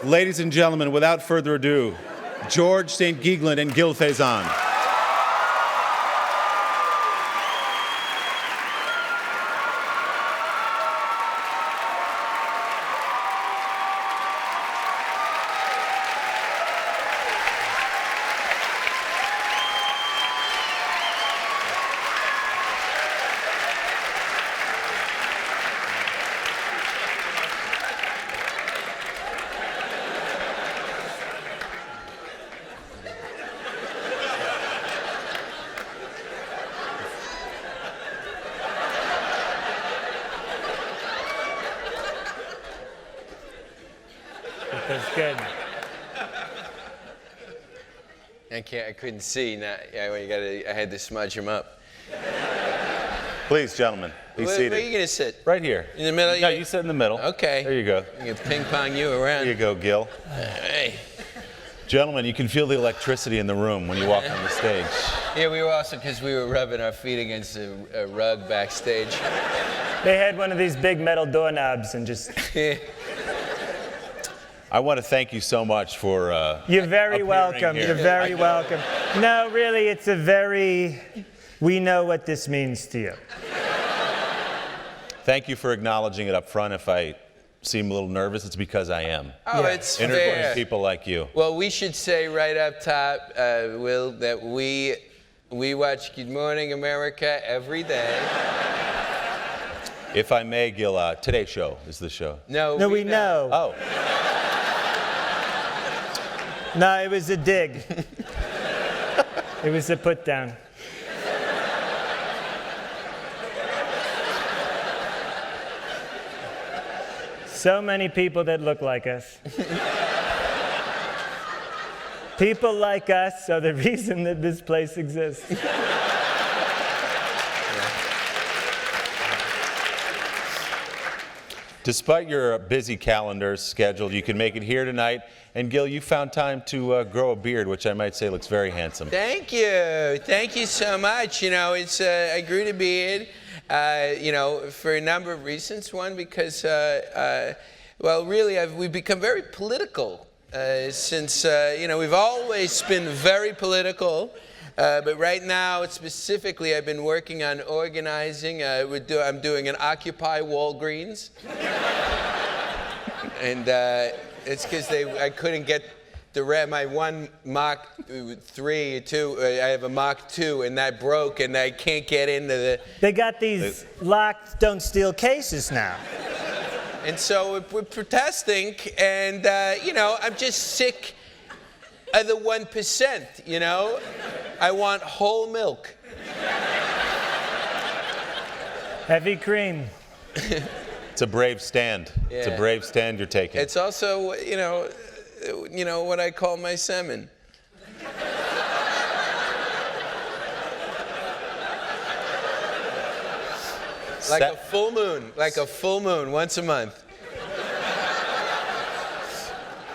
Ladies and gentlemen, without further ado, George St. Geegland and Gil Faison. That's good. I couldn't see. Now, I had to smudge him up. Please, gentlemen, be seated. Where are you going to sit? Right here. In the middle? No, you sit in the middle. Okay. There you go. I can ping pong you around. There you go, Gil. Hey. Gentlemen, you can feel the electricity in the room when you walk on the stage. Yeah, we were also, because we were rubbing our feet against a rug backstage. They had one of these big metal doorknobs and just... I want to thank you so much for You're very welcome. here. You're very welcome. No, really, it's a very... We know what this means to you. Thank you for acknowledging it up front. If I seem a little nervous, it's because I am. Oh, Yeah. it's Interviewing fair. people like you. Well, we should say right up top, Will, that we watch Good Morning America every day. If I may, Gil, Today's Show is the show. No, we know. Oh. No, it was a dig. It was a put down. So many people that look like us. People like us are the reason that this place exists. Despite your busy calendar schedule, you can make it here tonight. And Gil, you found time to grow a beard, which I might say looks very handsome. Thank you. Thank you so much. You know, it's I grew the beard, for a number of reasons. One, because, well, really, we've become very political since, we've always been very political. But right now, specifically, I've been working on organizing. I'm doing an Occupy Walgreens. And it's because I couldn't get my one Mach 3, 2, I have a Mach 2, and that broke, and I can't get into the... They got these locked, don't steal cases now. And so we're protesting, and, I'm just sick of the 1%, I want whole milk. Heavy cream. It's a brave stand. Yeah. It's a brave stand you're taking. It's also, what I call my semen. Like a full moon, once a month.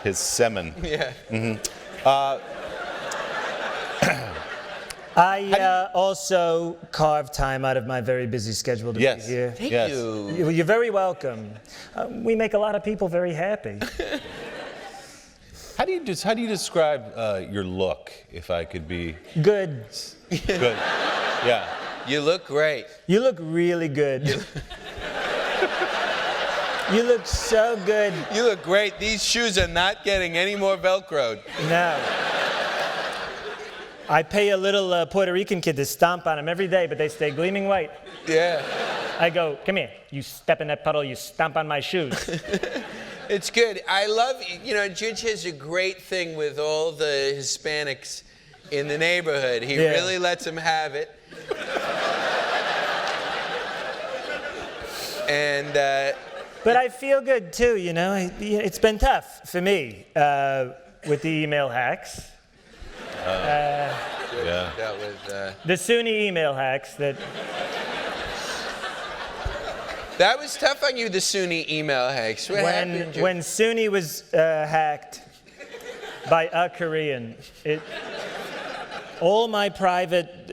His semen. Yeah. Mm-hmm. I also carved time out of my very busy schedule to be here. Thank you. You're very welcome. We make a lot of people very happy. How do you describe your look, if I could be... Good. Good. Yeah. You look great. You look really good. You look so good. You look great. These shoes are not getting any more Velcroed. No. I pay a little Puerto Rican kid to stomp on them every day, but they stay gleaming white. Yeah. I go, come here. You step in that puddle, you stomp on my shoes. It's good. I love, Judge has a great thing with all the Hispanics in the neighborhood. He really lets them have it. And... But I feel good too, It's been tough for me with the email hacks. Yeah. That was, the SUNY email hacks that was tough on you, the SUNY email hacks. What happened? When SUNY was hacked by a Korean, all my private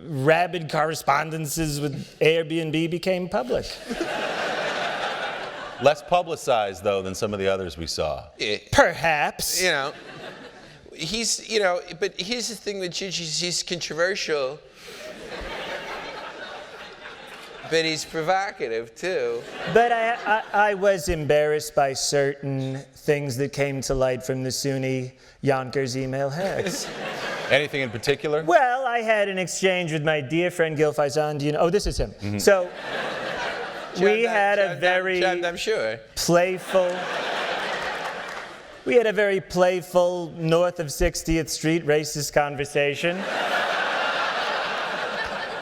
rabid correspondences with Airbnb became public. Less publicized, though, than some of the others we saw. Perhaps. You know, he's, you know, but here's the thing with Gigi, he's controversial. But he's provocative, too. But I was embarrassed by certain things that came to light from the SUNY Yonkers email hex. Anything in particular? Well, I had an exchange with my dear friend Gil Faizan. Do you know? Oh, this is him. Mm-hmm. So we had a very I'm sure. playful. We had a very playful north of 60th Street racist conversation.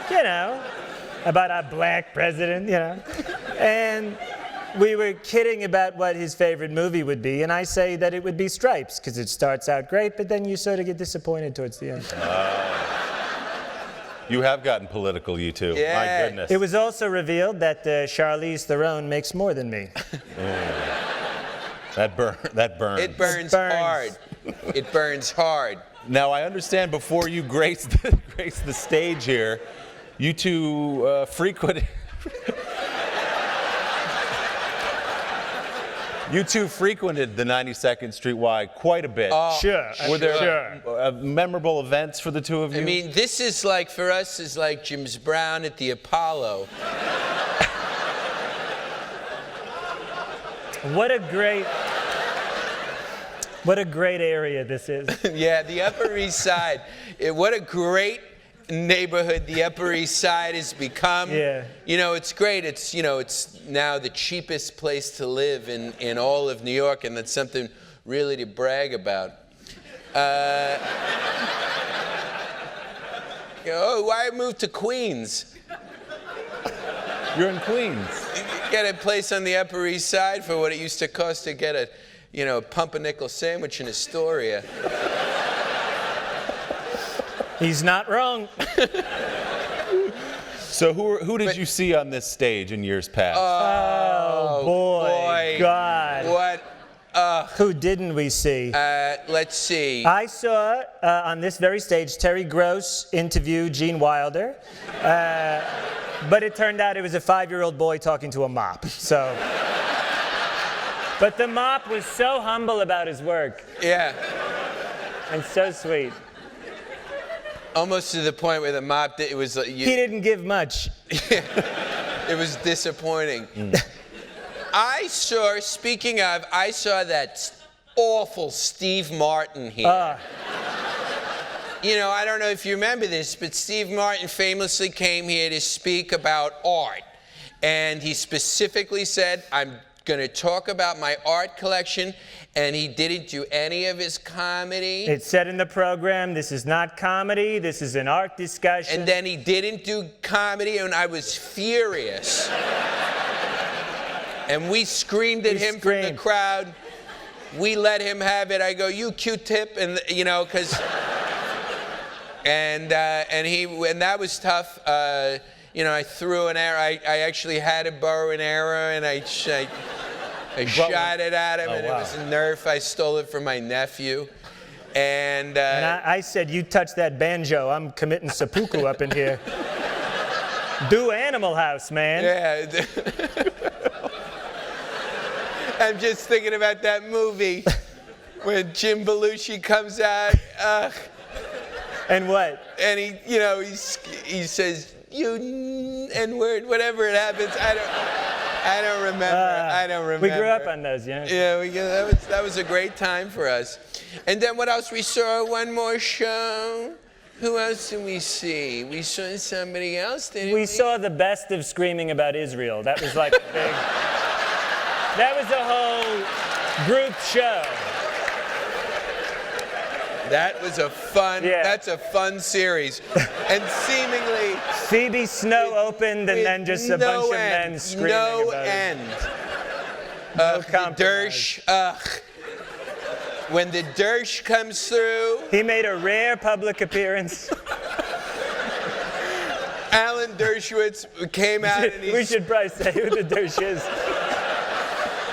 You know, about our black president, you know. And we were kidding about what his favorite movie would be, and I say that it would be Stripes, because it starts out great, but then you sort of get disappointed towards the end. You have gotten political, you two. Yeah. My goodness. It was also revealed that Charlize Theron makes more than me. That burns. It burns burns. hard. It burns hard. Now, I understand before you graced the stage here, you two frequented... You two frequented the 92nd Street Y quite a bit. Sure. Were there memorable events for the two of you? I mean, this is like, for us, is like James Brown at the Apollo. What a great area this is. Yeah, the Upper East Side. What a great neighborhood the Upper East Side has become. Yeah. You know, it's great. It's, you know, it's now the cheapest place to live in all of New York, and that's something really to brag about. Oh, why move to Queens? You're in Queens. Get a place on the Upper East Side for what it used to cost to get a, you know, pumpernickel sandwich in Astoria. He's not wrong. So who did you see on this stage in years past? Oh, boy. God. What? Who didn't we see? Let's see. I saw on this very stage Terry Gross interview Gene Wilder, but it turned out it was a 5-year-old boy talking to a mop. So, but the mop was so humble about his work Yeah. and so sweet. Almost to the point where the mop, it was He didn't give much. it was disappointing. I saw that awful Steve Martin here. You know, I don't know if you remember this, but Steve Martin famously came here to speak about art. And he specifically said, I'm going to talk about my art collection, and he didn't do any of his comedy. It said in the program, this is not comedy, this is an art discussion. And then he didn't do comedy, and I was furious. And we screamed at him from the crowd. We let him have it. I go, you Q-tip, and you know, because, and that was tough. You know, I threw an arrow. I actually had to borrow an arrow, and I shot it at him, and it was a Nerf. I stole it from my nephew. And I said, you touch that banjo, I'm committing seppuku up in here. Do Animal House, man. yeah. I'm just thinking about that movie when Jim Belushi comes out. And what? And he, you know, he says, you N-word, whatever it happens. I don't remember. We grew up on those, yeah. Yeah, that was a great time for us. And then what else we saw? One more show. Who else did we see? We saw somebody else, didn't we? We saw the best of Screaming About Israel. That was like a big... That was a whole group show. That was a fun, Yeah. That's a fun series. And seemingly... Phoebe Snow opened and then just a bunch of men screaming no about end. No The compromise. Dersh, when the Dersh comes through, He made a rare public appearance. Alan Dershowitz came out and We should probably say who the douche is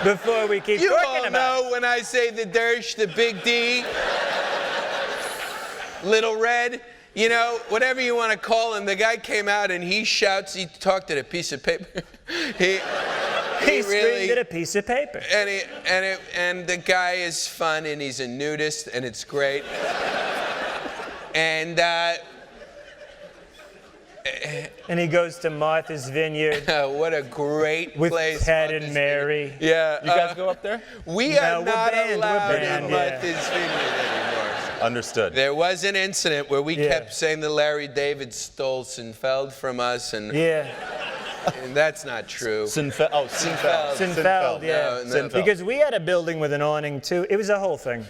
before we keep You talking all about know when I say the Dersh, the big D, Little Red, you know, whatever you want to call him. The guy came out and he shouts, he talked at a piece of paper. He screamed at a piece of paper. And the guy is fun, and he's a nudist, and it's great. And he goes to Martha's Vineyard. what a great with place. Ted and Mary. Yeah. You guys go up there? We No, are we're not banned, allowed we're banned, in yeah. Martha's Vineyard anymore. Understood. There was an incident where we Yeah. kept saying that Larry David stole Sinfeld from us, and that's not true. Sinfeld. Oh, Sinfeld. Sinfeld, yeah. No, no. Because we had a building with an awning too. It was a whole thing.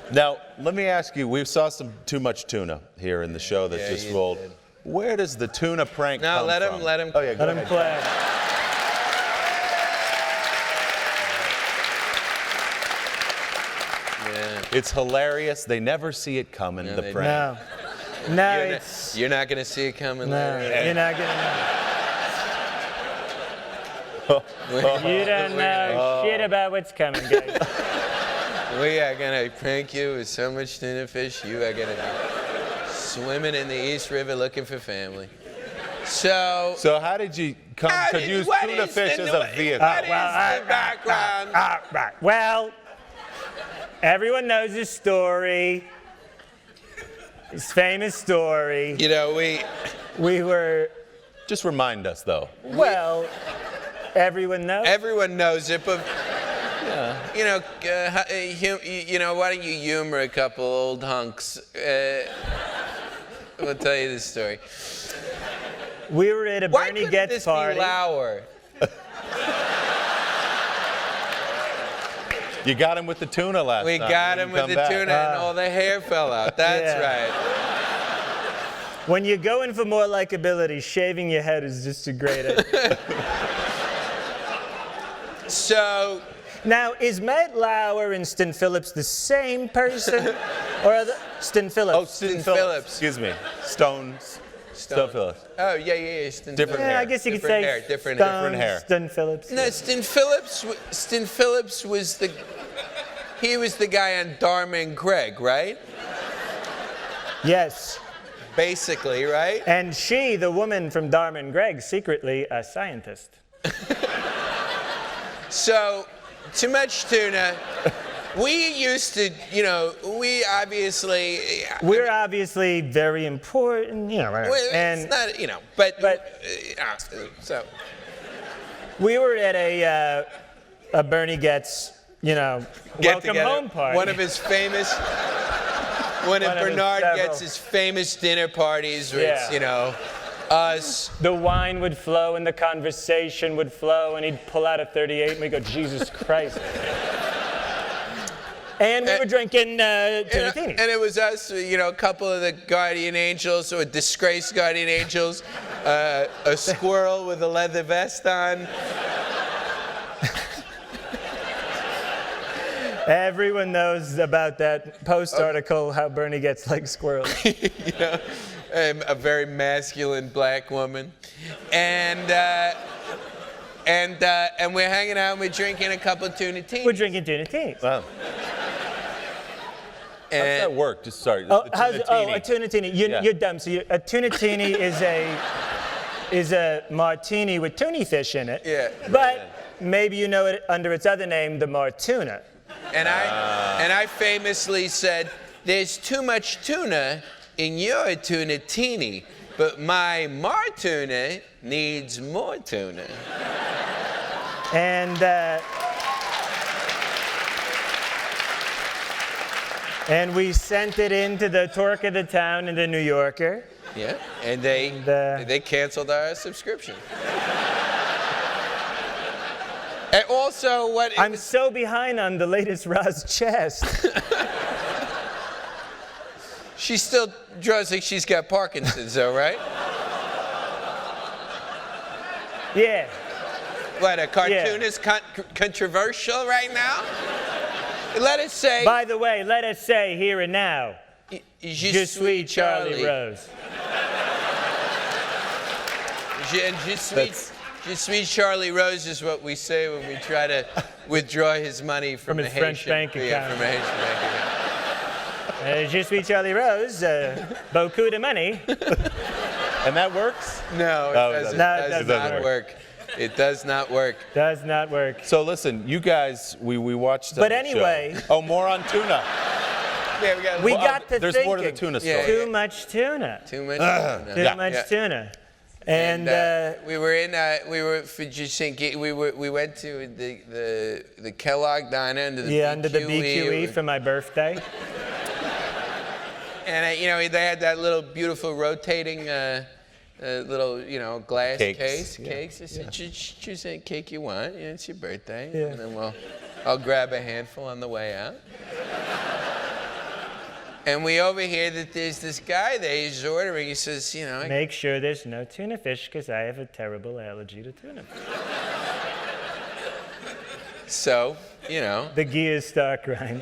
Now, let me ask you, we saw some too much tuna here in the show that just you rolled. did. Where does the tuna prank No, come let from? him, let him. Oh, yeah, go Let him ahead. play. Yeah. It's hilarious. They never see it coming, No, the they prank. No, You're it's not, you're not going to see it coming no. later. You're not gonna. You don't know shit about what's coming, guys. We are going to prank you with so much tuna fish. You are going to be swimming in the East River looking for family. So how did you come to use what tuna is fish the- as a vehicle? What is the background? Right. Well, everyone knows his story. His famous story. You know, We were, Just remind us, though. well, everyone knows. everyone knows it, but you know, why don't you humor a couple old hunks? We'll tell you this story. We were at a Why Bernie couldn't Getz this party. be Lauer? You got him with the tuna last We time. got He him didn't with come the back. tuna, and all the hair fell out. That's Yeah. right. When you're going for more likability, shaving your head is just a great idea. So, Now, is Matt Lauer and Stin Phillips the same person? Or are Stin Phillips? Oh, Stin Phillips. Phillips. Excuse me. Stone oh Phillips. yeah. Different yeah, hair. I guess you could Different say hair, different Stone, hair. Stin Phillips. No, Stin Phillips was the guy on Dharma and Greg, right? Yes. Basically, right? And she, the woman from Dharma and Greg, secretly a scientist. So, too much tuna. We used to, we obviously. We're obviously very important, Well, and it's not, but so. we were at a Bernie Getz, Get welcome together. home party. One of his famous. One of One of his Bernard several. gets his famous dinner parties where it's, us. The wine would flow and the conversation would flow, and he'd pull out a 38 and we'd go, Jesus Christ. And we were drinking Tunatini. And it was us, a couple of the guardian angels, or disgraced guardian angels, a squirrel with a leather vest on. Everyone knows about that Post article, how Bernie gets like squirrels. A very masculine black woman, and we're hanging out and we're drinking a couple of Tunatinis. We're drinking Tunatini. Wow. How does that work? Just sorry. Oh, the a Tunatini. Yeah. You're dumb. So a Tunatini is a martini with tuna fish in it. Yeah. But maybe you know it under its other name, the Martuna. And I famously said, "There's too much tuna in your Tunatini, but my Martuna needs more tuna." And we sent it into the Torque of the Town in the New Yorker. Yeah, and they canceled our subscription. And also, I'm so behind on the latest Roz Chest. She still draws like she's got Parkinson's, though, right? Yeah. What, a cartoon is controversial right now? Let us say. By the way, let us say here and now, Je suis Charlie Rose. Je suis Charlie Rose is what we say when we try to withdraw his money from his a French Haitian bank account. Yeah, from a Haitian bank account. Je suis Charlie Rose. Beaucoup de money. And that works? No, Oh, it it does doesn't not work. work. It does not work. Does not work. So listen, you guys, we watched. But the anyway. show. Oh, more on tuna. Yeah, We got to There's thinking. more to the tuna story. Yeah. Too much tuna. Too much tuna. Too Yeah. much tuna. And we were for Jacinki. We went to the Kellogg Diner under the under the BQE for my birthday. And they had that little beautiful rotating little glass Cakes. cakes. I said, choose any cake you want. It's your birthday. Yeah. And then I'll grab a handful on the way out. And we overhear that there's this guy there. He's ordering. He says, Make sure there's no tuna fish because I have a terrible allergy to tuna fish. So, The gears start grinding.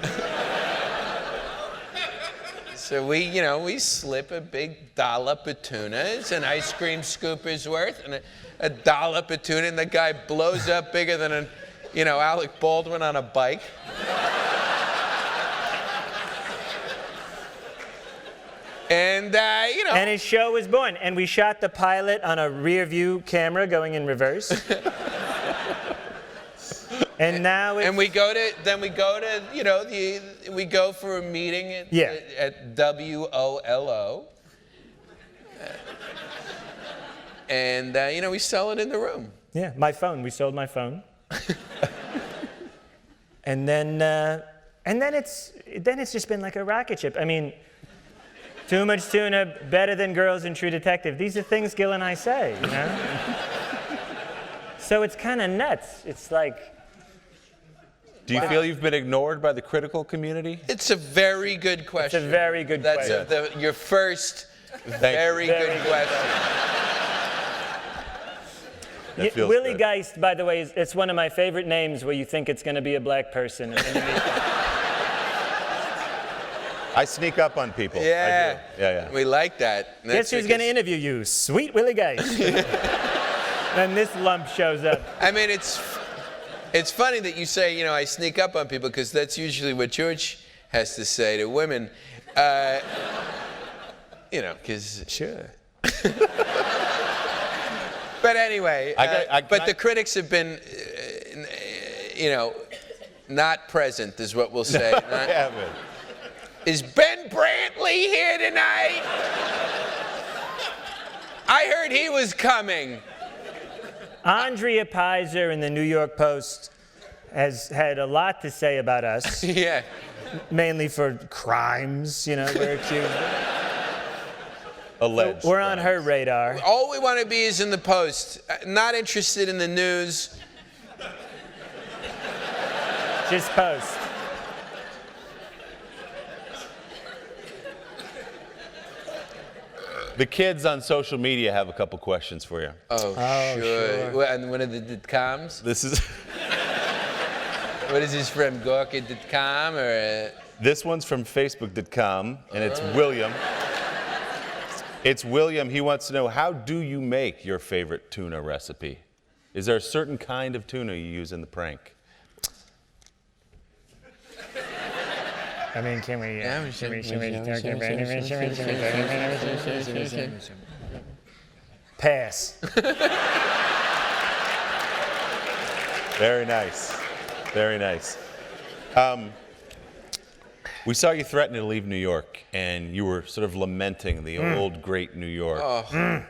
So we slip a big dollop of tuna. It's an ice cream scooper's worth, and a dollop of tuna, and the guy blows up bigger than Alec Baldwin on a bike. And And his show was born. And we shot the pilot on a rear view camera going in reverse. And now it's... And we go for a meeting at WOLO. And we sell it in the room. Yeah, my phone. We sold my phone. and then it's just been like a rocket ship. I mean, too much tuna, better than Girls in True Detective. These are things Gil and I say, So it's kind of nuts. It's like... Do you feel you've been ignored by the critical community? It's a very good question. It's a very good question. That's your first very good question. That feels Willie good. Geist, by the way, it's one of my favorite names where you think it's going to be a black person. And then you meet them. I sneak up on people. Yeah. I do. Yeah. We like that. Guess who's going to interview you? Sweet Willie Geist. And this lump shows up. I mean, it's funny that you say, I sneak up on people, because that's usually what George has to say to women. Because... Sure. But anyway, but the critics have been, not present, is what we'll say. Yeah, man. Is Ben Brantley here tonight? I heard he was coming. Andrea Pizer in the New York Post has had a lot to say about us. Yeah. Mainly for crimes, we're accused of. Alleged. We're on her radar. All we want to be is in the Post. Not interested in the news. Just Post. The kids on social media have a couple questions for you. Oh, sure. Well, and one of the .coms? This is What is this from, Gorka.com or? This one's from Facebook.com, and it's William. It's William. He wants to know, how do you make your favorite tuna recipe? Is there a certain kind of tuna you use in the prank? I mean, can we pass? Very nice. Very nice. We saw you threaten to leave New York, and you were sort of lamenting the old, great New York.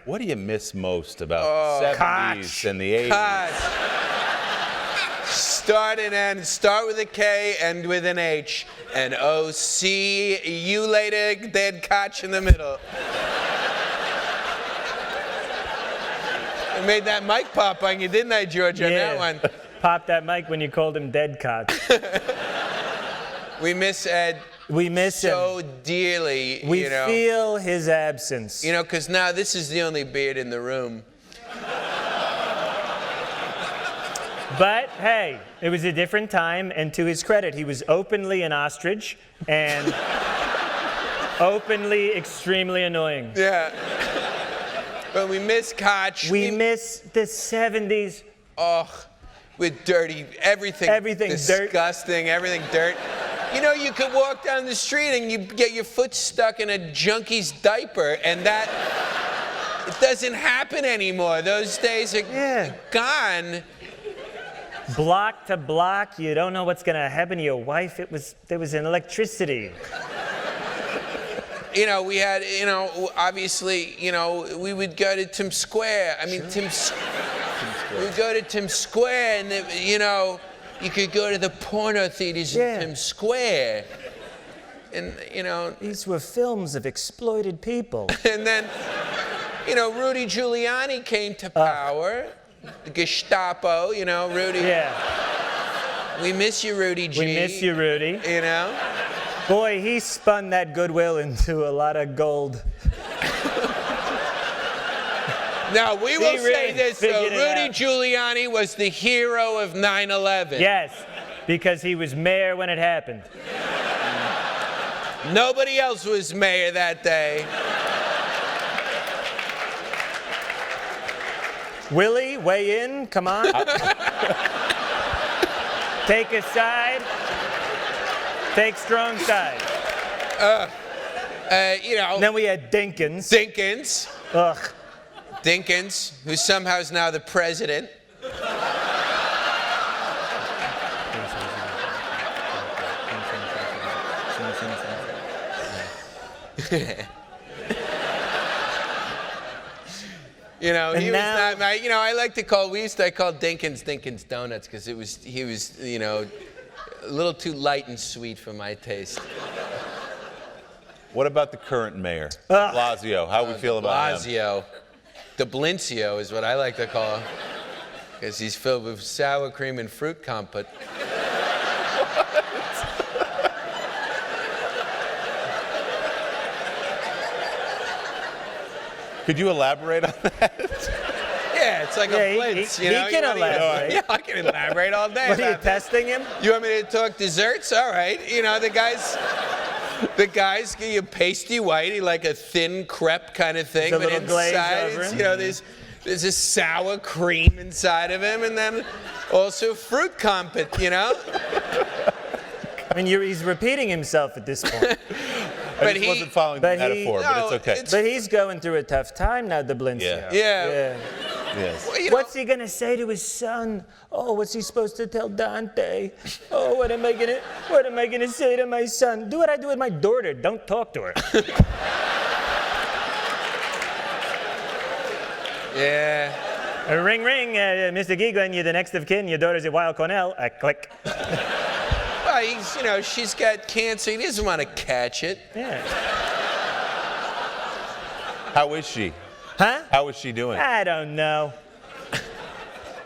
What do you miss most about the 70s and the 80s? Start and end. Start with a K, end with an H. And see you later, dead Koch in the middle. I made that mic pop on you, didn't I, George, on that one? Pop that mic when you called him dead cock. We miss Ed. We miss so him. dearly. We feel his absence. Because now this is the only beard in the room. But hey, it was a different time, and to his credit, he was openly an ostrich and openly extremely annoying. Yeah. But we miss Koch. We miss the 70s. Oh, with dirty, everything disgusting, everything dirt. You could walk down the street and you get your foot stuck in a junkie's diaper, and that It doesn't happen anymore. Those days are gone. Block to block, you don't know what's gonna happen to your wife. There was an electricity. You know, we had, you know, obviously, you know, we would go to Times Square. I mean, we'd go to Times Square, and, you know, you could go to the porno theaters in Times Square. And, you know. These were films of exploited people. And then, you know, Rudy Giuliani came to power. The Gestapo, you know, Rudy. Yeah. We miss you, Rudy G. We miss you, Rudy. You know? Boy, he spun that goodwill into a lot of gold. Now, we will say this, though. Rudy out. Giuliani was the hero of 9/11. Yes, because he was mayor when it happened. Nobody else was mayor that day. Willie, weigh in, come on. Take a side. Take strong side. You know. And then we had Dinkins. Dinkins. Ugh. Dinkins, who somehow is now the president. You know, and he now, was not. You know, I used to call Dinkins Donuts because he was, you know, a little too light and sweet for my taste. What about the current mayor, de Blasio? How we feel about him? Blasio. De Blincio is what I like to call him, because he's filled with sour cream and fruit compote. Could you elaborate on that? Yeah, it's like a blitz, you know? He can elaborate. Yeah, I can elaborate all day. What are you testing him? You want me to talk desserts? All right. You know, the guys give you pasty white, like a thin crepe kind of thing. There's a but little glaze inside, over it's, him. you know, there's this sour cream inside of him, and then also fruit compote, you know? I mean, he's repeating himself at this point. I just wasn't following the metaphor, but it's okay. But he's going through a tough time now, the Blincio. Yeah. Yes. Well, you know, What's he gonna say to his son? Oh, what's he supposed to tell Dante? Oh, what am I gonna say to my son? Do what I do with my daughter. Don't talk to her. Yeah. Ring, ring, Mr. Gieglen, you're the next of kin. Your daughter's at Weill Cornell. Click. Well, he's, you know, she's got cancer. He doesn't want to catch it. Yeah. How is she? Huh? How is she doing? I don't know.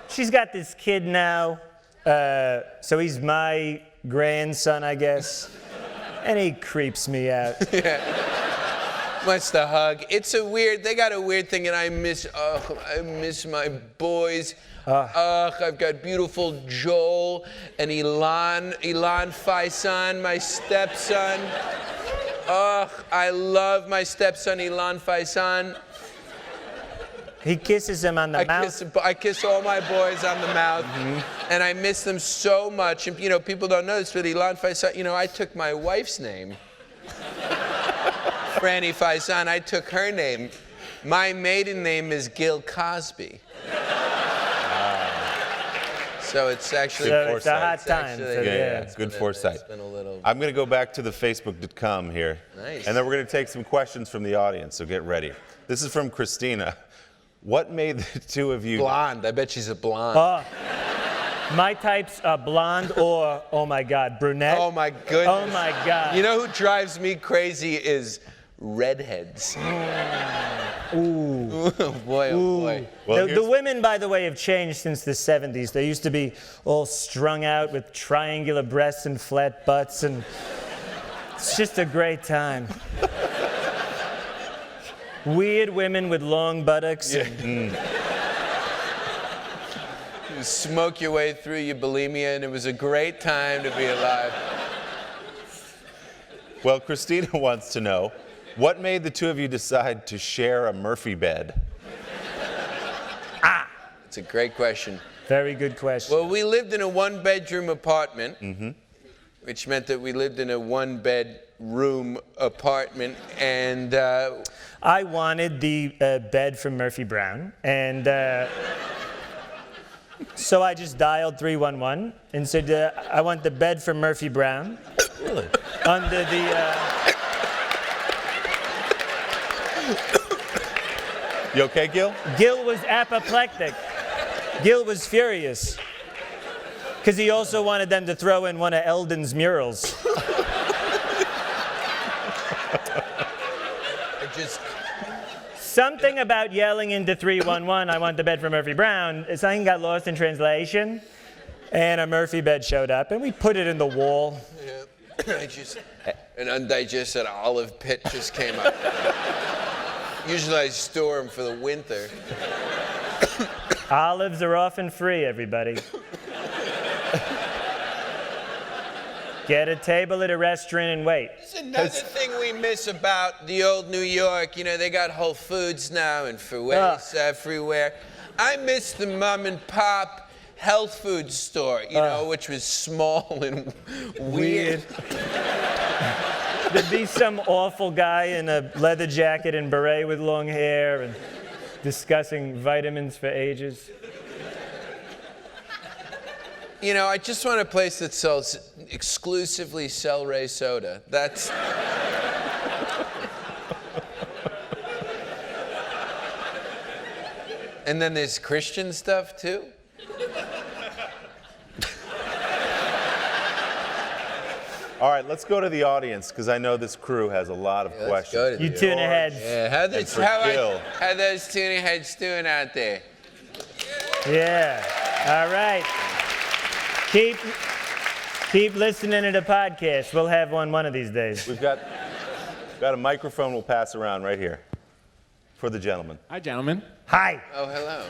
She's got this kid now, so he's my grandson, I guess, and he creeps me out. Wants to hug. They got a weird thing, and I miss my boys. I've got beautiful Joel and Ilan Faisan, my stepson. I love my stepson, Ilan Faisan. He kisses him on the mouth. I kiss all my boys on the mouth, and I miss them so much. And, you know, people don't know this, but Ilan Faisan, you know, I took my wife's name. Franny Faisan, I took her name. My maiden name is Gil Cosby. So it's actually it's a hot time. Yeah. Good foresight. It's been a little... I'm going to go back to the Facebook.com here. Nice. And then we're going to take some questions from the audience, so get ready. This is from Christina. What made the two of you... Blonde. I bet she's a blonde. My type's blonde or, oh my God, brunette. Oh my goodness. Oh my God. You know who drives me crazy is redheads. Ooh. Oh boy, oh boy. Well, the women, by the way, have changed since the 70s. They used to be all strung out with triangular breasts and flat butts, and it's just a great time. Weird women with long buttocks. Yeah. You smoke your way through your bulimia, and it was a great time to be alive. Well, Christina wants to know, what made the two of you decide to share a Murphy bed? It's a great question. Very good question. Well, we lived in a one-bedroom apartment, which meant that we lived in a one-bedroom apartment, and I wanted the bed from Murphy Brown, and so I just dialed 311 and said, I want the bed from Murphy Brown. Really? Under the... You okay, Gil? Gil was apoplectic. Gil was furious. Because he also wanted them to throw in one of Eldon's murals. Something about yelling into 311, I want the bed from Murphy Brown, something got lost in translation, and a Murphy bed showed up, and we put it in the wall. Yeah. An undigested olive pit just came up. Usually I store them for the winter. Olives are often free, everybody. Get a table at a restaurant and wait. It's another thing we miss about the old New York. You know, they got Whole Foods now and Fruits everywhere. I miss the mom and pop health food store, you know, which was small and weird. There'd be some awful guy in a leather jacket and beret with long hair and discussing vitamins for ages. You know, I just want a place that sells exclusively Celery soda. That's... And then there's Christian stuff, too? All right, let's go to the audience, because I know this crew has a lot of questions. You tuna heads. Yeah, how those tuna heads doing out there? Yeah, all right. Keep listening to the podcast. We'll have one of these days. We've got a microphone we'll pass around right here for the gentleman. Hi, gentlemen. Hi. Oh, hello.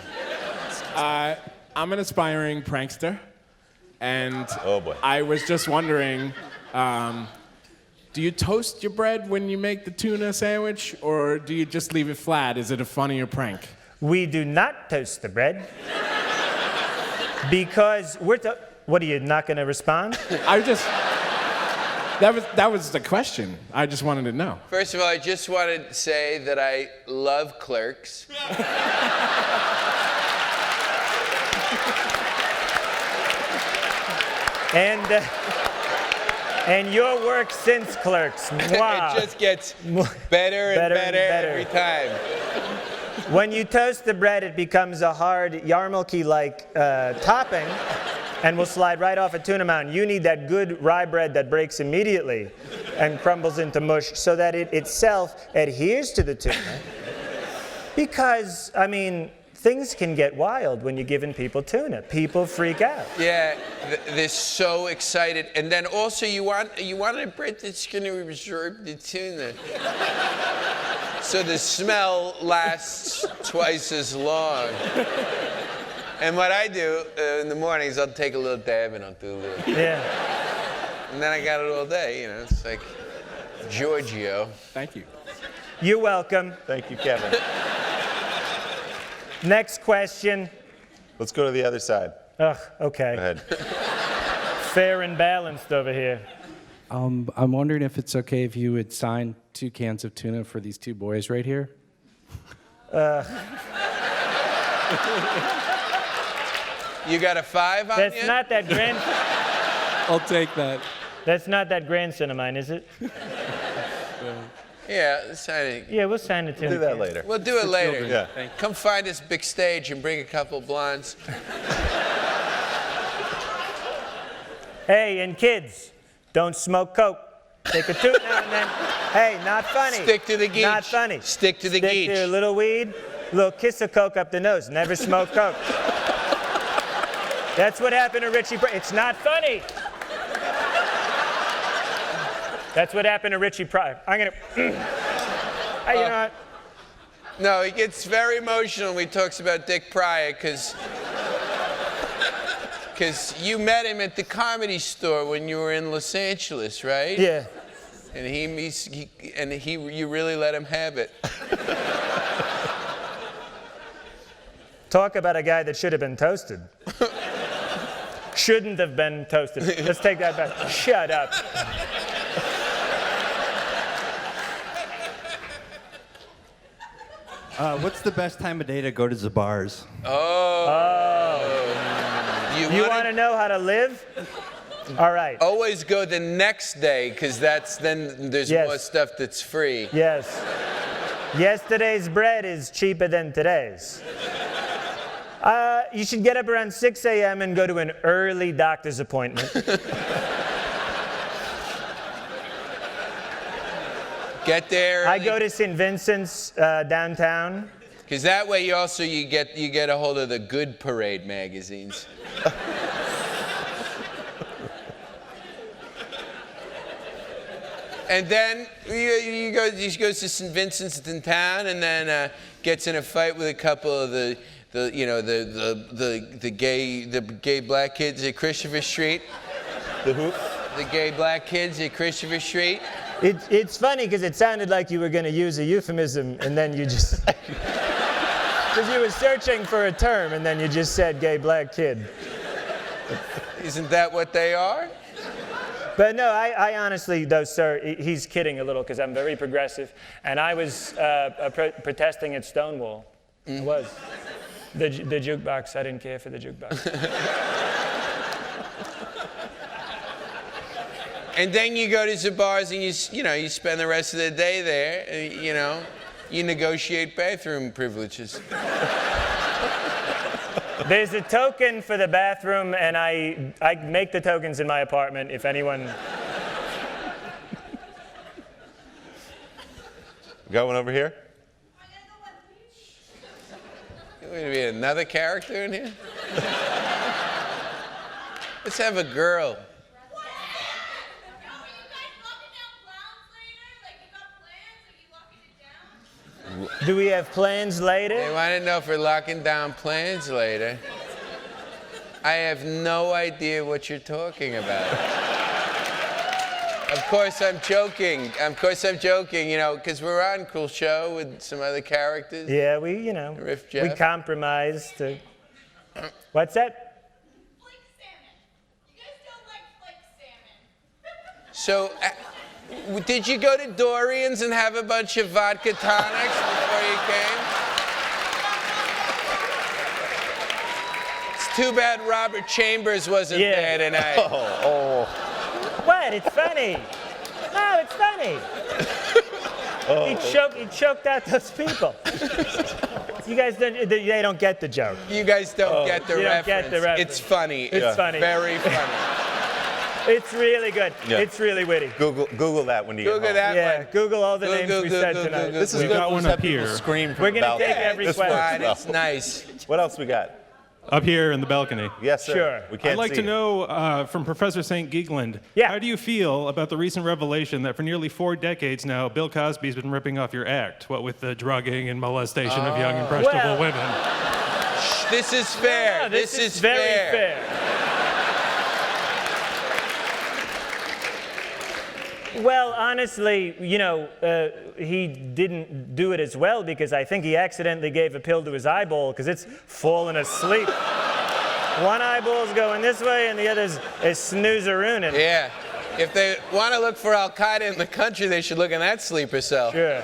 I'm an aspiring prankster, and Oh, boy. I was just wondering, do you toast your bread when you make the tuna sandwich, or do you just leave it flat? Is it a funnier prank? We do not toast the bread because what, are you not going to respond? That was the question. I just wanted to know. First of all, I just wanted to say that I love Clerks. And your work since Clerks. Wow. It just gets better and better every time. When you toast the bread, it becomes a hard yarmulke-like topping and will slide right off a tuna mountain. You need that good rye bread that breaks immediately and crumbles into mush so that it itself adheres to the tuna. Because, I mean, things can get wild when you're giving people tuna. People freak out. Yeah, they're so excited. And then also you want a bread that's going to absorb the tuna. So the smell lasts twice as long. And what I do in the mornings, I'll take a little dab and I'll do a little. Yeah. And then I got it all day, you know. It's like Giorgio. Thank you. You're welcome. Thank you, Kevin. Next question. Let's go to the other side. Ugh, okay. Go ahead. Fair and balanced over here. I'm wondering if it's okay if you would sign 2 cans of tuna for these 2 boys right here. You got a 5 on That's you? not that I'll take that. That's not that grandson of mine, is it? Yeah, sign it. Yeah, we'll sign it to him. Do that later. We'll do it later. Yeah. Come find us big stage and bring a couple blondes. Hey, and kids, don't smoke coke. Take a toot now and then. Hey, not funny. Stick to the geech. Not funny. Stick to the geech. Stick to a little weed, a little kiss of coke up the nose. Never smoke coke. That's what happened to Richie. It's not funny. That's what happened to Richie Pryor. I'm gonna. Hey, you know what? No, he gets very emotional when he talks about Dick Pryor because you met him at the Comedy Store when you were in Los Angeles, right? Yeah. And you really let him have it. Talk about a guy that should have been toasted. Shouldn't have been toasted. Let's take that back. Shut up. What's the best time of day to go to the bars? You want to know how to live? All right. Always go the next day, because then there's Yes. more stuff that's free. Yes. Yesterday's bread is cheaper than today's. You should get up around 6 a.m. and go to an early doctor's appointment. Get there. I go to St. Vincent's downtown. Because that way you get a hold of the Good Parade magazines. And then he goes to St. Vincent's in town, and then gets in a fight with a couple of the gay black kids at Christopher Street. The who? The gay black kids at Christopher Street. It's funny because it sounded like you were going to use a euphemism, and then you just... Because you were searching for a term, and then you just said gay black kid. Isn't that what they are? But no, I honestly, though, sir, he's kidding a little because I'm very progressive. And I was protesting at Stonewall. I was. The jukebox, I didn't care for the jukebox. And then you go to the bars and you spend the rest of the day there. You negotiate bathroom privileges. There's a token for the bathroom, and I make the tokens in my apartment if anyone... Got one over here? Wait a minute, another character in here? Let's have a girl. Do we have plans later? They want to know if we're locking down plans later. I have no idea what you're talking about. Of course I'm joking, because we're on Cool Show with some other characters. Yeah, we Riff Jeff. we compromised to... What's that? Flake salmon. You guys don't like flake salmon. So, did you go to Dorian's and have a bunch of vodka tonics before you came? It's too bad Robert Chambers wasn't there tonight. What? It's funny. No, it's funny. He choked out those people. You guys they don't get the joke. You guys don't get the You don't reference. get the reference. It's funny. It's funny. Very funny. It's really good. Yeah. It's really witty. Google that when you get Google home. that Yeah, one. Google all the names we said tonight. This is We good. got We'll one just up have people here. Scream from We're the gonna take balcony. every This question. works well. It's nice. What else we got? Up here in the balcony. Yes, sir. Sure. We can't I'd like see to you. know from Professor St. Geekland, Yeah. how do you feel about the recent revelation that for nearly 4 decades now, Bill Cosby's been ripping off your act, what with the drugging and molestation of young impressionable Well- women? This is fair. No, this is very fair. Well, honestly, he didn't do it as well because I think he accidentally gave a pill to his eyeball because it's fallen asleep. One eyeball's going this way and the other's is snoozerooning. Yeah. If they want to look for Al Qaeda in the country, they should look in that sleeper cell. Sure.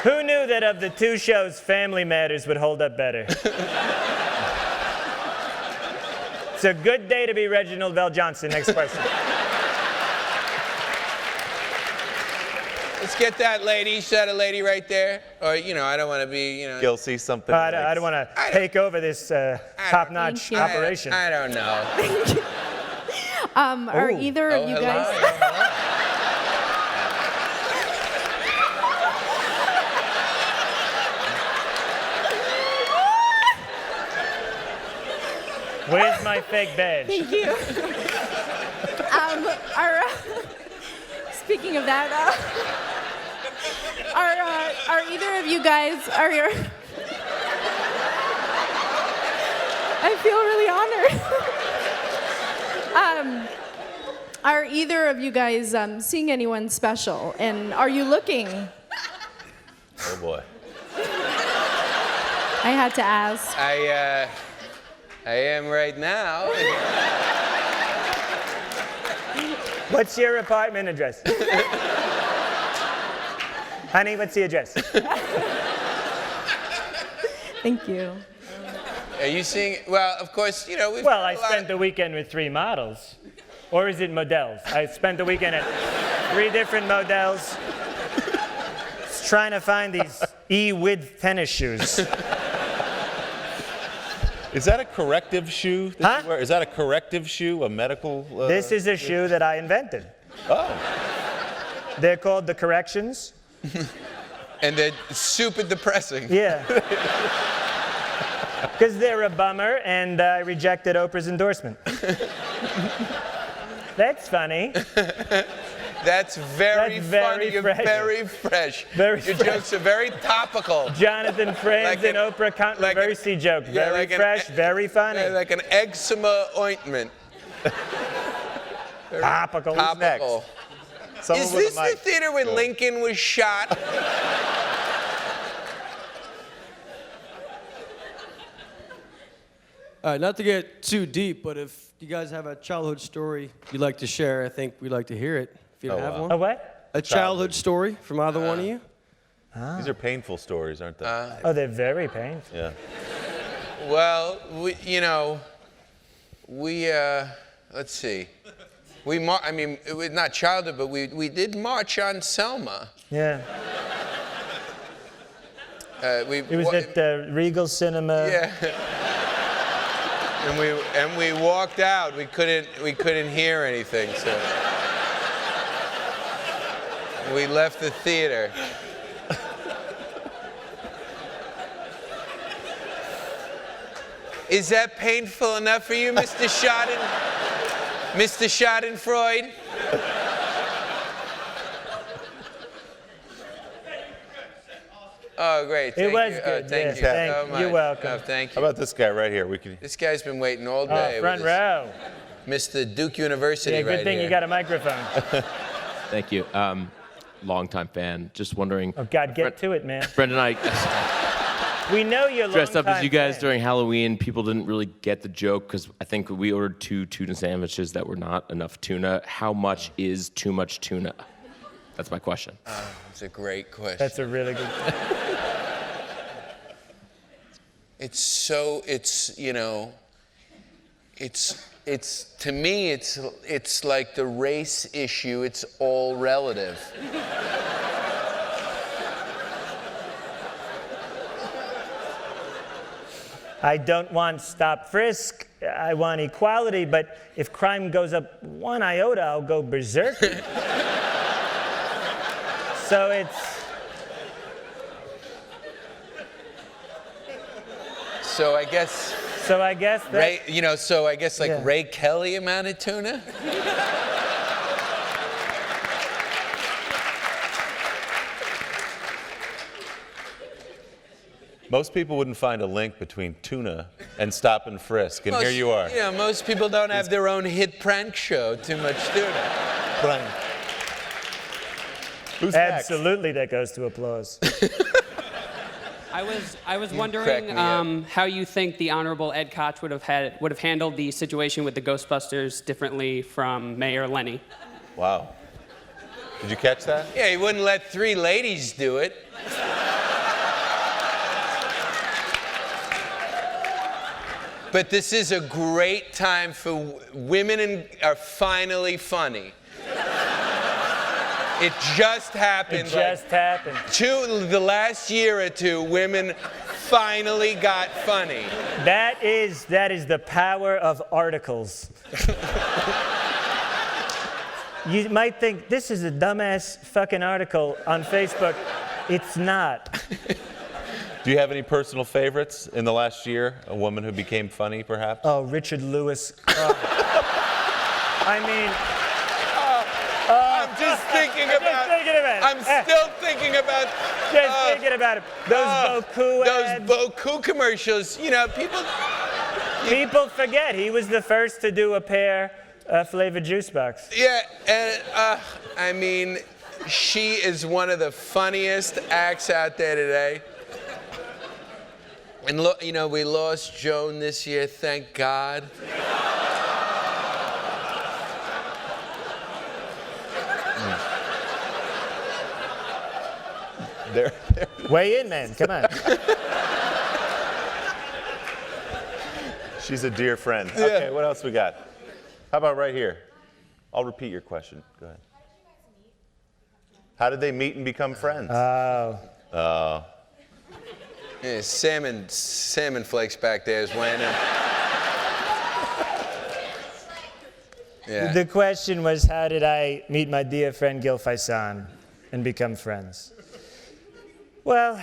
Who knew that of the two shows, Family Matters would hold up better? It's a good day to be Reginald Vell Johnson. Next question. Let's get that lady. Is that a lady right there? Or, I don't want to be, Gil sees something. I don't want to take over this top-notch Thank you. operation. I don't know. Are either of you guys? Where's my fake badge? Thank you. Speaking of that, are either of you guys I feel really honored. Are either of you guys seeing anyone special? And are you looking? Oh boy. I had to ask. I am right now. What's your apartment address? Honey, what's the address? Thank you. Are you seeing? Well, of course, you know we've. Well, I got a lot spent of- the weekend with 3 models. Or is it models? I spent the weekend at 3 different models. Just trying to find these E-width tennis shoes. Is that a corrective shoe that Huh? you wear? Is that a corrective shoe, a medical? This is a shoe that I invented. Oh. They're called the Corrections. And they're super depressing. Yeah. Because they're a bummer, and I rejected Oprah's endorsement. That's funny. That's very That's funny. very You're fresh. very fresh. Very Your fresh. jokes are very topical. Jonathan Franzen, Like an- Oprah controversy joke. yeah, Very like an- fresh, very funny. Like an eczema ointment. Topical. Topical. Someone Is with a this the mic. theater where Lincoln was shot? Not to get too deep, but if you guys have a childhood story you'd like to share, I think we'd like to hear it. If you don't have one. A what? A childhood story from either one of you. These are painful stories, aren't they? Oh, they're very painful. Yeah. Well, let's see. I mean, it was not childhood, but we did march on Selma. Yeah. It was at the Regal Cinema. Yeah. And we walked out. We couldn't hear anything, so we left the theater. Is that painful enough for you, Mr. Schadenfreude? Oh, great. It Thank was you. good. Thank you Yeah. so much. You're welcome. Oh, thank How you. about this guy right here? This guy's been waiting all Oh, day. front with his- row. Mr. Duke University Yeah, good right thing here. you got a microphone. Thank you. Longtime fan. Just wondering. Oh, God, get to it, man. Brendan and We know you're I dressed up as you guys fan. during Halloween. People didn't really get the joke because I think we ordered 2 tuna sandwiches that were not enough tuna. How much is too much tuna? That's my question. That's a great question. That's a really good It's to me, it's like the race issue. It's all relative. I don't want stop frisk. I want equality, but if crime goes up 1 iota, I'll go berserk. So So I guess that Ray, so I guess like Yeah. Ray Kelly amount of tuna. Most people wouldn't find a link between tuna and stop and frisk, and here you are. Yeah, most people don't have their own hit prank show. Too much tuna. Brian. Who's next? absolutely that goes to applause. I was crack wondering me up. how you think the Honorable Ed Koch would have handled the situation with the Ghostbusters differently from Mayor Lenny. Wow. Did you catch that? Yeah, he wouldn't let 3 ladies do it. But this is a great time for women are finally funny. It just happened. It just happened. The last year or 2, women finally got funny. That is the power of articles. You might think this is a dumbass fucking article on Facebook. It's not. Do you have any personal favorites in the last year? A woman who became funny, perhaps? Oh, Richard Lewis. I mean, I'm just thinking about. I'm still thinking about. Thinking about it. Those Boku ads. Those Boku commercials. People forget he was the first to do a pear flavored juice box. Yeah, and I mean, she is one of the funniest acts out there today. And look, you know, we lost Joan this year, thank God. There. Weigh in, man. Come on. She's a dear friend. Okay, what else we got? How about right here? I'll repeat your question. Go ahead. How did they meet and become friends? Oh. Yeah, salmon flakes back there is weighing in. Yeah. The question was, how did I meet my dear friend Gil Faisan and become friends? Well,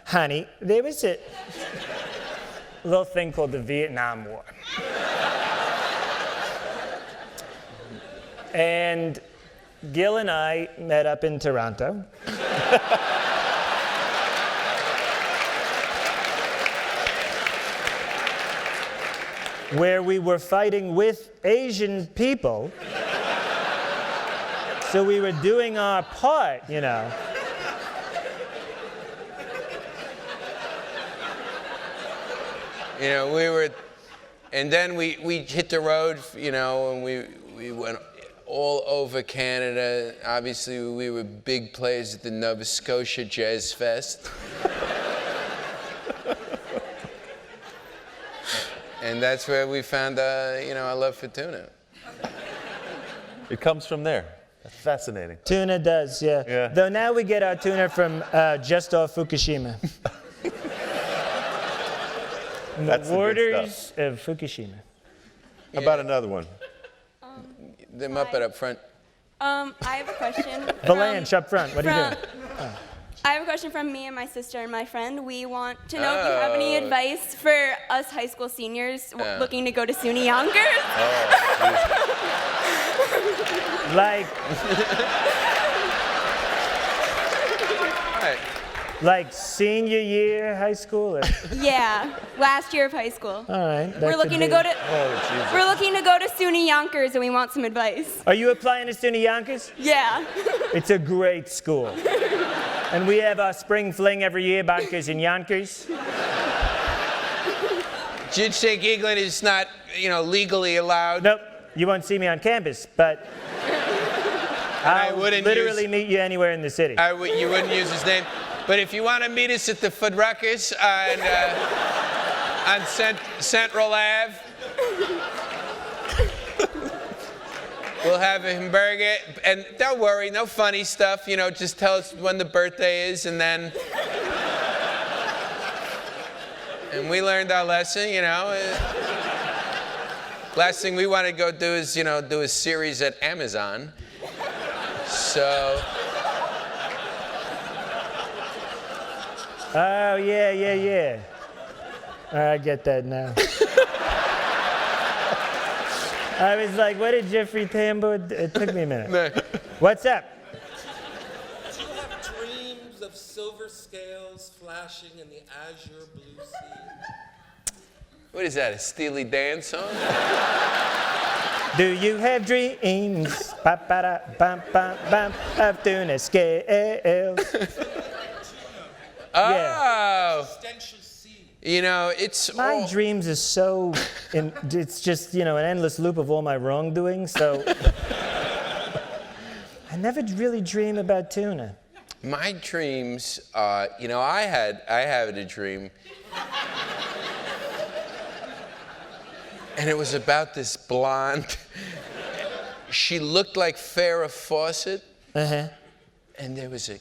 honey, there was a little thing called the Vietnam War. And Gil and I met up in Toronto. Where we were fighting with Asian people. So we were doing our part, you know. You know, we were, and then we hit the road, you know, and we went all over Canada. Obviously, we were big players at the Nova Scotia Jazz Fest. And that's where we found, you know, our love for tuna. It comes from there. That's fascinating. Tuna does, yeah. Though now we get our tuna from just off Fukushima. That's the borders of Fukushima. How about another one? The Muppet up front. I have a question. Valanche up front. What are you doing? I have a question from me and my sister and my friend. We want to know if you have any advice for us high school seniors looking to go to SUNY Yonkers. Like senior year high school? Or? Yeah, last year of high school. All right. We're looking to go to SUNY Yonkers and we want some advice. Are you applying to SUNY Yonkers? Yeah. It's a great school. And we have our spring fling every year, Bonkers and Yonkers. Do you think England is not, you know, legally allowed? Nope. You won't see me on campus, but I'll literally meet you anywhere in the city. You wouldn't use his name. But if you want to meet us at the Fuddruckers on Central Ave, we'll have a hamburger. And don't worry, no funny stuff. You know, just tell us when the birthday is, and then... And we learned our lesson, you know. Last thing we want to go do is, you know, do a series at Amazon. So... Oh, yeah. I get that now. I was like, what did Jeffrey Tambor do? It took me a minute. What's up? Do you have dreams of silver scales flashing in the azure blue sea? What is that, a Steely Dan song? Do you have dreams of tuna scales? Oh! You know, it's my dreams are so, it's just, you know, an endless loop of all my wrongdoing, so I never really dream about tuna. My dreams are, you know, I had a dream. And it was about this blonde. She looked like Farrah Fawcett. Uh-huh. And there was a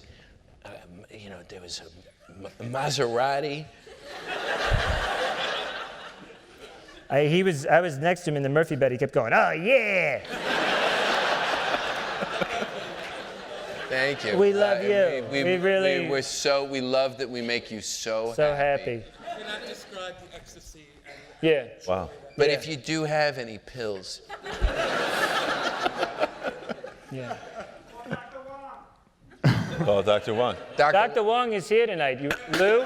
Maserati. I was next to him in the Murphy bed. He kept going, oh, yeah. Thank you. We love you. We love that we make you so happy. Can I describe the ecstasy? Yeah. Wow. But if you do have any pills. Yeah. Oh, Dr. Wong. Dr. Wong is here tonight. Lou?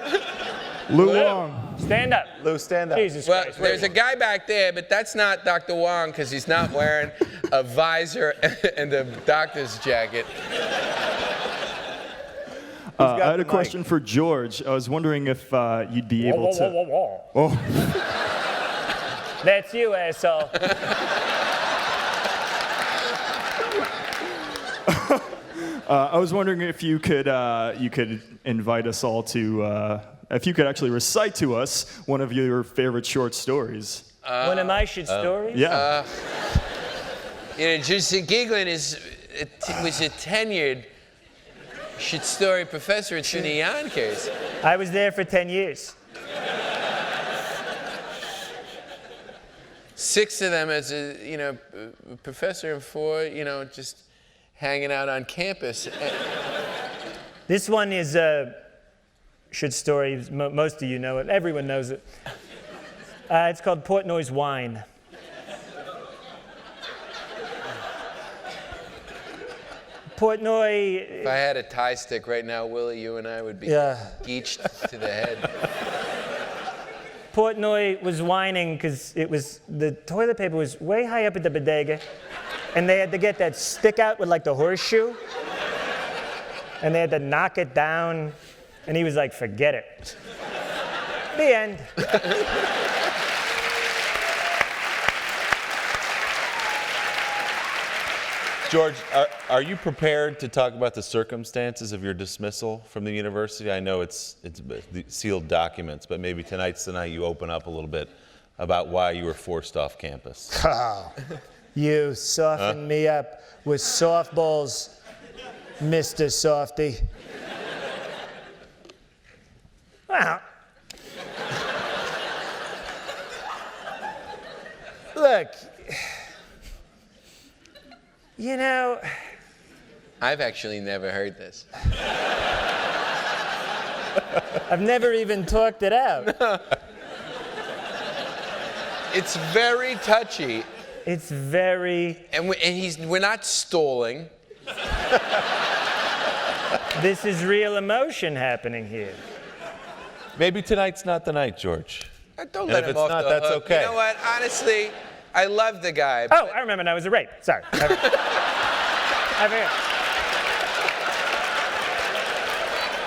Lou Wong. Stand up. Lou, stand up. Jesus Well, Christ. there's a guy back there, but that's not Dr. Wong because he's not wearing a visor and a doctor's jacket. got I had the a question for George. I was wondering if you'd be able to. Oh. That's you, asshole. I was wondering if you could invite us all to, if you could actually recite to us one of your favorite short stories. One of my short stories? Yeah. Justin Giglin was a tenured short story professor at SUNY Yonkers. I was there for 10 years. 6 of them as a professor and 4 just hanging out on campus. This one is a short story. Most of you know it. Everyone knows it. It's called Portnoy's Wine. Portnoy. If I had a tie stick right now, Willie, you and I would be geeched to the head. Portnoy was whining because the toilet paper was way high up at the bodega, and they had to get that stick out with like the horseshoe, and they had to knock it down, and he was like, forget it. The end. George, are you prepared to talk about the circumstances of your dismissal from the university? I know it's sealed documents, but maybe tonight's the night you open up a little bit about why you were forced off campus. Oh, you softened me up with softballs, Mr. Softy. Well, look. You know, I've actually never heard this. I've never even talked it out. It's very touchy. It's very. And we're not stalling. This is real emotion happening here. Maybe tonight's not the night, George. Don't And let if him it's off not, the that's hook. okay. You know what? Honestly, I love the guy. Oh, I remember now. It was a rape. Sorry. I forgot.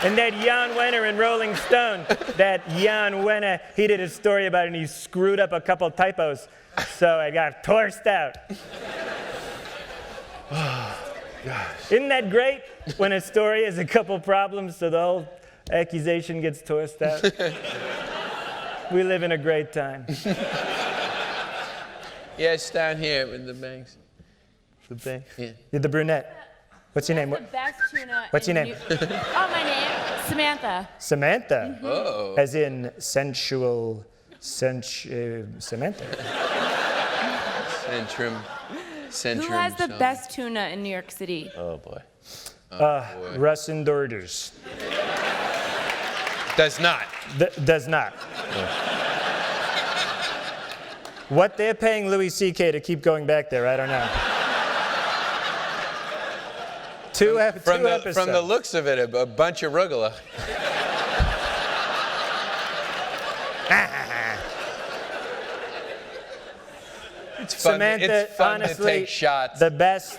And that Jan Wenner in Rolling Stone, that Jan Wenner, he did a story about it and he screwed up a couple typos. So I got torsed out. Oh, gosh. Isn't that great when a story has a couple problems so the whole accusation gets tossed out? We live in a great time. Yes, down here with the banks. The bank? Yeah. You're the brunette. What's your name? The best tuna. What's your name? Oh, my name? Samantha. Samantha. Oh. As in sensual, Samantha. Centrum. Who has the best tuna in New York City? Oh, boy. Russ and Orders. Does not. Does not. What they're paying Louis C.K. to keep going back there, I don't know. Two episodes. From the looks of it, a bunch of rugula. It's fun, Samantha, it's fun honestly, to take shots. the best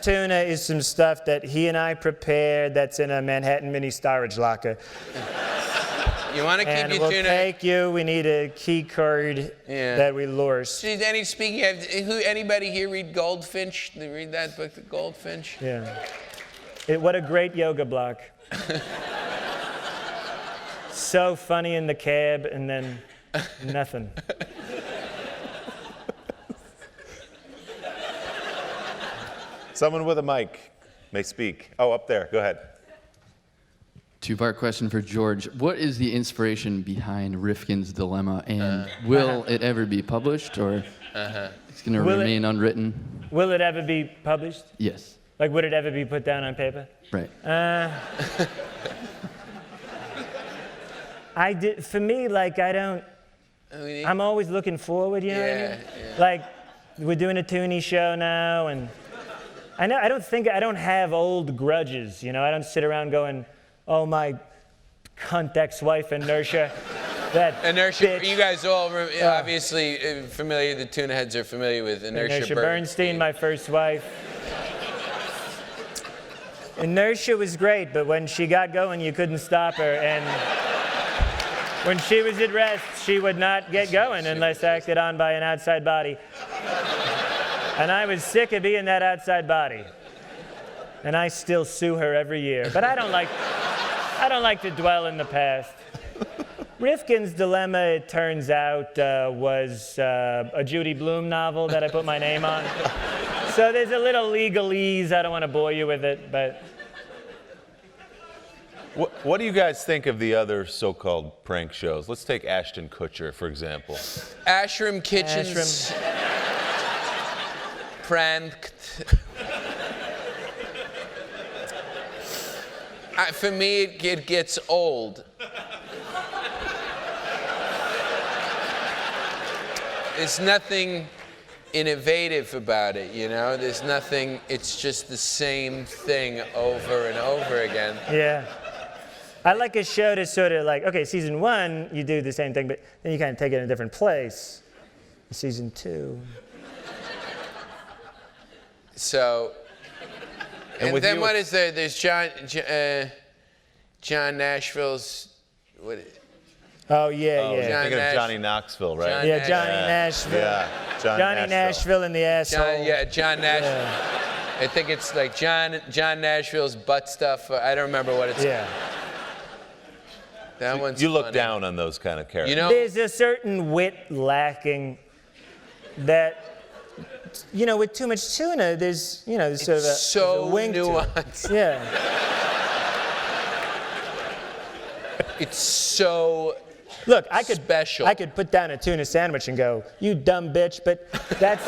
tuna is some stuff that he and I prepared that's in a Manhattan mini storage locker. You want to keep And your we'll tuna? take you. We need a key card that we lost. Speaking of, anybody here read Goldfinch? They read that book, The Goldfinch? Yeah. What a great yoga block. So funny in the cab and then nothing. Someone with a mic may speak. Oh, up there. Go ahead. Two-part question for George. What is the inspiration behind Rifkin's Dilemma, and will it ever be published, or it's going to remain unwritten? Will it ever be published? Yes. Like, would it ever be put down on paper? Right. For me, like, I'm always looking forward, you know what I mean? Yeah. Like, we're doing a Toonie show now, and I don't have old grudges, you know? I don't sit around going, oh, my cunt ex-wife, Inertia. Inertia, bitch. you guys all obviously familiar, the tuna heads are familiar with Inertia Bernstein, my first wife. Inertia was great, but when she got going, you couldn't stop her. And when she was at rest, she would not get going unless acted on by an outside body. And I was sick of being that outside body. And I still sue her every year. But I don't like to dwell in the past. Rifkin's Dilemma, it turns out, was a Judy Blume novel that I put my name on. So there's a little legalese. I don't want to bore you with it, but... What do you guys think of the other so-called prank shows? Let's take Ashton Kutcher, for example. Ashram Kitchens. Pranked. For me, it gets old. There's nothing innovative about it, you know? There's nothing, it's just the same thing over and over again. Yeah. I like a show to sort of like, okay, season 1, you do the same thing, but then you kind of take it in a different place. Season 2. So, and then what is there? There's John Nashville's, what? Oh, yeah. I think of Johnny Knoxville, right? Yeah, Johnny Nashville. Yeah, Johnny Nashville and the asshole. John Nashville. Yeah. I think it's like John Nashville's butt stuff. I don't remember what it's called. That one's You look funny. down on those kind of characters. You know, there's a certain wit lacking that, you know, with too much tuna, there's, you know, there's sort of a wink nuanced. To it. Yeah. It's so Look, I could put down a tuna sandwich and go, you dumb bitch, but that's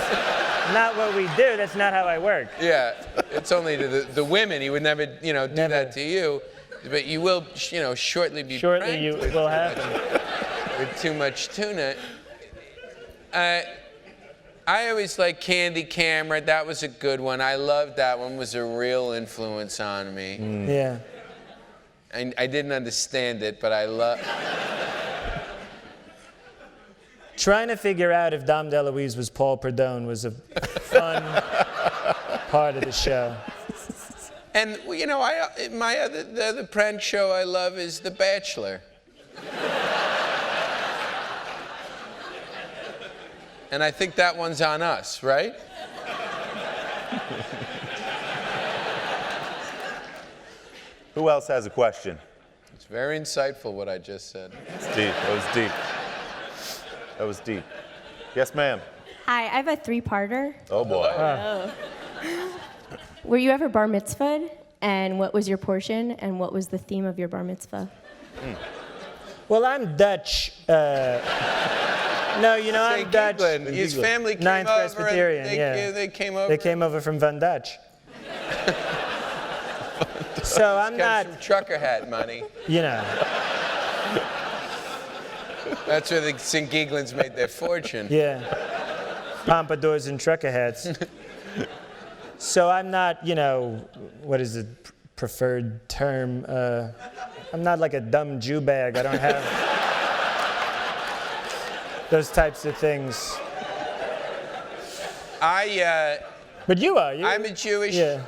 not what we do. That's not how I work. Yeah, it's only to the women. He would never, you know, do that to you. But you will, you know, shortly be Shortly you pranked will happen. with too much tuna. I always liked Candy Camera. That was a good one. I loved that one. Was a real influence on me. Yeah. And I didn't understand it, but I love. Trying to figure out if Dom DeLuise was Paul Perdone was a fun part of the show. And you know, the other prank show I love is The Bachelor. And I think that one's on us, right? Who else has a question? It's very insightful what I just said. It's deep. That was deep. That was deep. Yes, ma'am. Hi, I have a 3-parter. Oh, boy. Were you ever bar mitzvahed? And what was your portion? And what was the theme of your bar mitzvah? Well, I'm Dutch. No, you know, I'm Dutch. His family came Ninth over. Presbyterian, They came over. They came over from Van Dutch. So I'm not. From trucker hat money. You know. That's where the St. Geeglands made their fortune. Yeah. Pompadours and trucker hats. So I'm not, you know, what is the preferred term? I'm not like a dumb Jew bag. I don't have those types of things. But you are. I'm a Jewish. Yeah.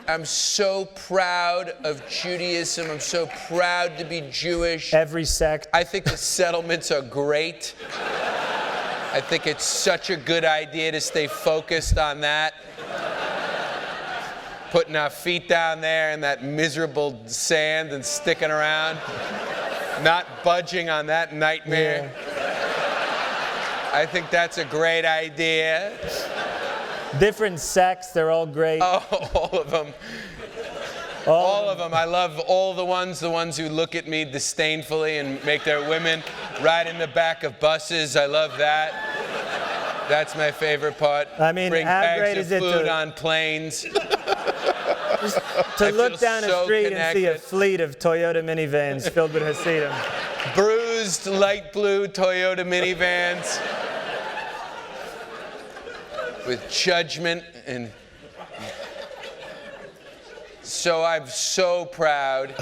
I'm so proud of Judaism. I'm so proud to be Jewish. Every sect. I think the settlements are great. I think it's such a good idea to stay focused on that. Putting our feet down there in that miserable sand and sticking around. Not budging on that nightmare. Yeah. I think that's a great idea. Different sects, they're all great. Oh, all of them. All of them. I love all the ones who look at me disdainfully and make their women ride in the back of buses. I love that. That's my favorite part. I mean, bring how bags great of is it food to, on planes. Just to look down a street and see a fleet of Toyota minivans filled with Hasidim. Bruised, light blue Toyota minivans. With judgment and so I'm so proud.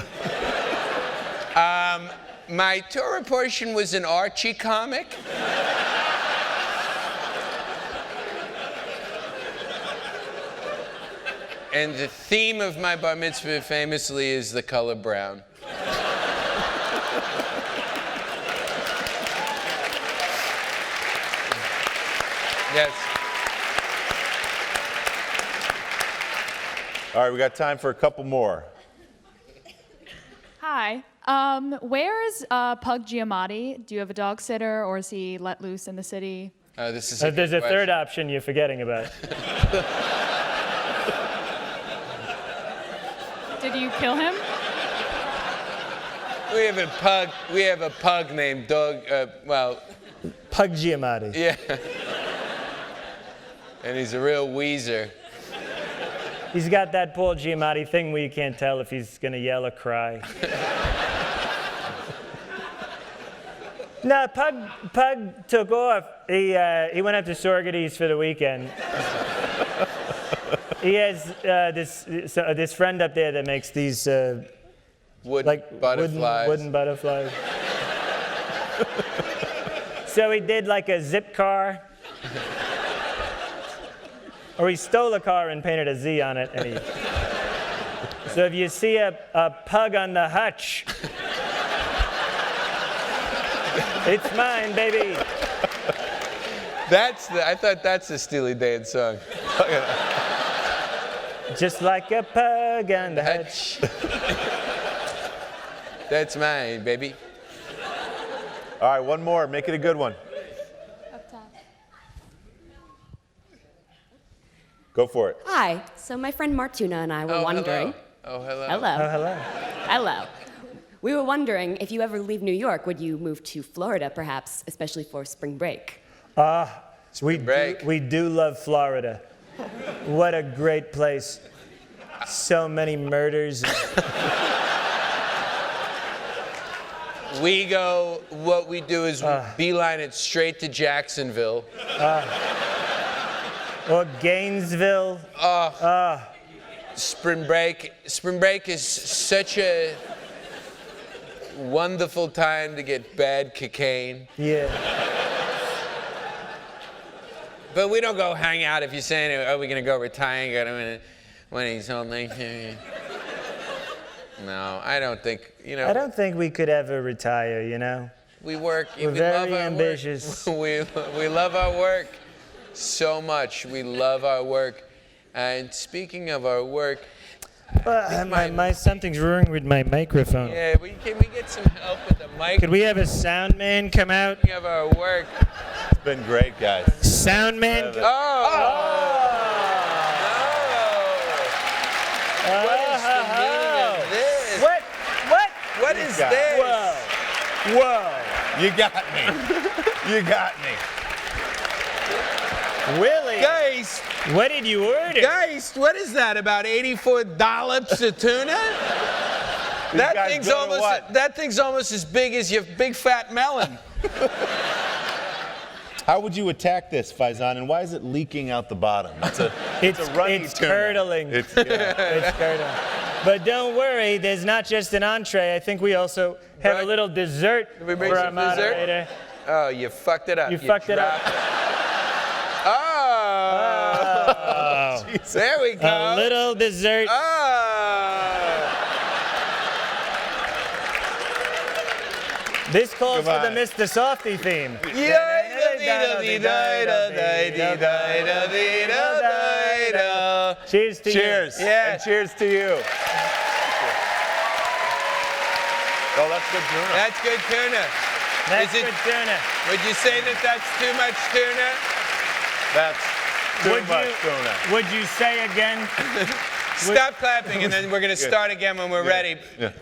My Torah portion was an Archie comic. And the theme of my bar mitzvah famously is the color brown. Yes. All right, we got time for a couple more. Hi. Where's Pug Giamatti? Do you have a dog sitter, or is he let loose in the city? This is There's a third option you're forgetting about. Did you kill him? We have a pug named Doug. Pug Giamatti. Yeah. And he's a real wheezer. He's got that Paul Giamatti thing where you can't tell if he's gonna yell or cry. No, Pug took off. He went up to Sorgady's for the weekend. He has this friend up there that makes these butterflies. Wooden butterflies. So he did like a zip car. Or he stole a car and painted a Z on it. And so if you see a pug on the hutch, it's mine, baby. I thought that's a Steely Dan song. Just like a pug on the hutch. That's mine, baby. All right, one more. Make it a good one. Go for it. Hi. So my friend Martuna and I were wondering. Hello. Oh, hello. Hello. Oh, hello. Hello. We were wondering if you ever leave New York, would you move to Florida, perhaps, especially for spring break? We do love Florida. What a great place. So many murders. What we do is we beeline it straight to Jacksonville. Or Gainesville. Spring break is such a wonderful time to get bad cocaine. Yeah. But we don't go hang out if you're saying, are we going to go retire when he's home? No, I don't think, I don't think we could ever retire, We work. We're very ambitious. We love our work so much. We love our work. And speaking of our work, something's wrong with my microphone. yeah, can we get some help with the mic? Could we have a sound man come out? Speaking of our work. It's been great, guys. Sound man? What is the meaning of this? What is this? Whoa. You got me. You got me. Willie. Geist. What did you order? Geist, what is that, about 84 dollops of tuna? That thing's almost as big as your big fat melon. How would you attack this, Faizan, and why is it leaking out the bottom? It's a runny it's tuna. curdling. It's curdling. But don't worry, there's not just an entree. I think we also have a little dessert we bring for our some dessert? moderator. Oh, you fucked it up. You fucked it up. Oh. There we go. A little dessert. This calls for the Mr. Softy theme. Cheers to you. Cheers. Yeah. And cheers to you. Oh, that's good tuna. That's good tuna. That's good tuna. Would you say that that's too much tuna? That's too much tuna. Would you say again? Stop clapping, and then we're going to start again when we're ready. Yeah.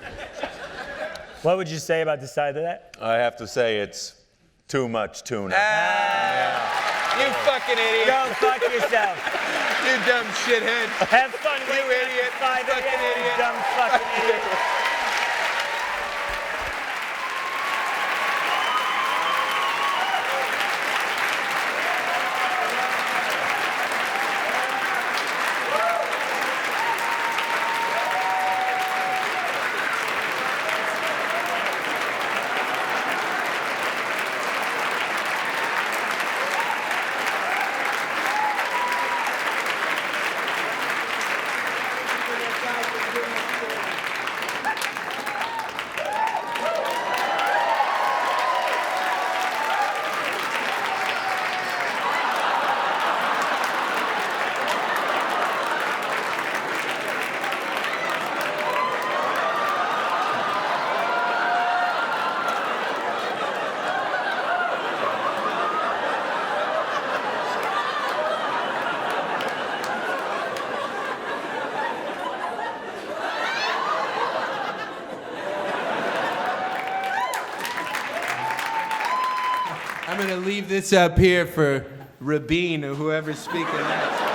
What would you say about the side of that? I have to say it's too much tuna. You fucking idiot. Go fuck yourself. You dumb shithead. Have fun. You idiot. Fucking idiot. Dumb fucking idiot. I'm going to leave this up here for Rabin or whoever's speaking next.